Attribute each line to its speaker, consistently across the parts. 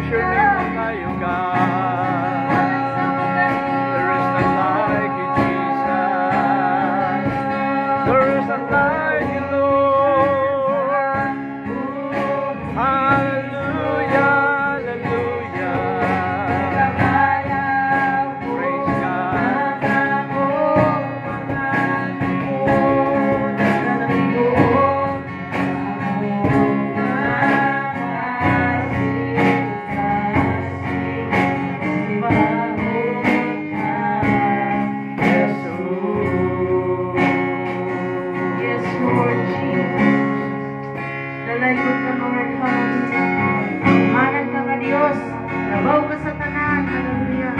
Speaker 1: praise your name, O God. There is none like you, Jesus. There is none like you, Lord. Hallelujah, hallelujah. Praise God.
Speaker 2: Yes, Lord Jesus. Dalaygon ka, Lord. Hallelujah. Manan ka nga, Diyos. Labaw ka sa tanan. Hallelujah.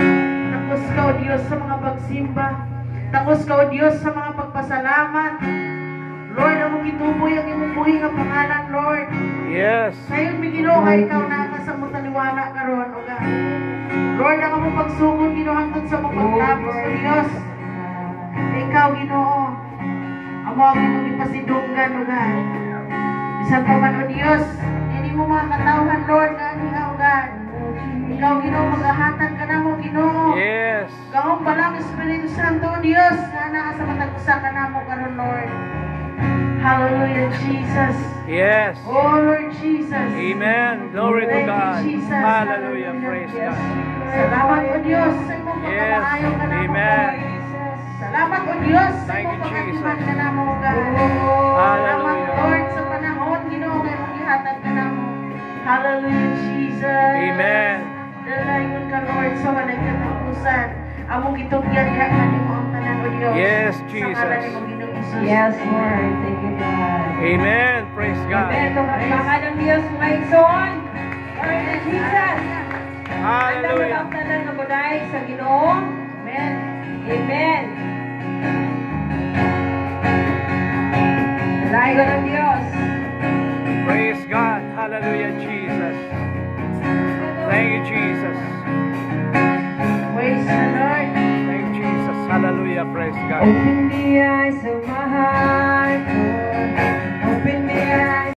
Speaker 2: Takos ka, O Diyos, sa mga pagsimba. Takos ka, O Diyos, sa mga pagpasalamat. Lord, ang gituboy ang imong buhi nga pangalan, Lord.
Speaker 1: Yes.
Speaker 2: Ngayon, may Ginoo nga ikaw na kasamutaliwala karon, O God. Lord, ang among pagsugod, Ginoo, hangtod sa mga pagtapos, O Diyos. Ikaw, Ginoo. Amo ang imong ipasidunggan, O God. Bisan pa man, O Diyos, hindi mo mga katawhan, Lord, na aniha, O God. Ikaw, Ginoo, maghahatag ka na mo, Ginoo.
Speaker 1: Yes.
Speaker 2: Gahong balang Espiritu Santo, O Diyos, na naa sa matag-usa ka na mo karon, Lord. Hallelujah, Jesus.
Speaker 1: Yes.
Speaker 2: Oh, Lord Jesus.
Speaker 1: Amen. Glory to
Speaker 2: Thank you,
Speaker 1: God.
Speaker 2: Jesus.
Speaker 1: Hallelujah. Praise God.
Speaker 2: Salamat, O Diyos, sa imong
Speaker 1: Yes.
Speaker 2: pagkakaayaw ka na mo,
Speaker 1: Amen.
Speaker 2: Lord. Salamat, O Diyos, sa
Speaker 1: Thank
Speaker 2: imong
Speaker 1: you,
Speaker 2: pagkatiman
Speaker 1: Jesus.
Speaker 2: ka na mo, God.
Speaker 1: Hallelujah.
Speaker 2: Salamat, Lord, sa panahon, Ginoo, nga imong gihatag ka na mo. Hallelujah, Jesus.
Speaker 1: Amen.
Speaker 2: Dalayon ka, Lord, sa walay katapusan. Among gitugyan diha kanimo ang tanan, O Diyos.
Speaker 1: Yes,
Speaker 2: Sa
Speaker 1: Jesus.
Speaker 2: ngalan ni Ginoong Jesus.
Speaker 3: Yes, Lord. Thank you, God.
Speaker 1: Amen. Praise God.
Speaker 3: Amen. Tumapakan ng Diyos may son. Lord Jesus. Ang
Speaker 1: Hallelujah.
Speaker 3: ang tanan ng buday sa Ginoo. Amen. Amen. Salamat ko ng Diyos.
Speaker 1: Praise God. Hallelujah, Jesus. Thank you, Jesus.
Speaker 2: Praise the Lord.
Speaker 1: Thank you, Jesus. Hallelujah. Praise God.
Speaker 3: Open the eyes of my heart, Lord.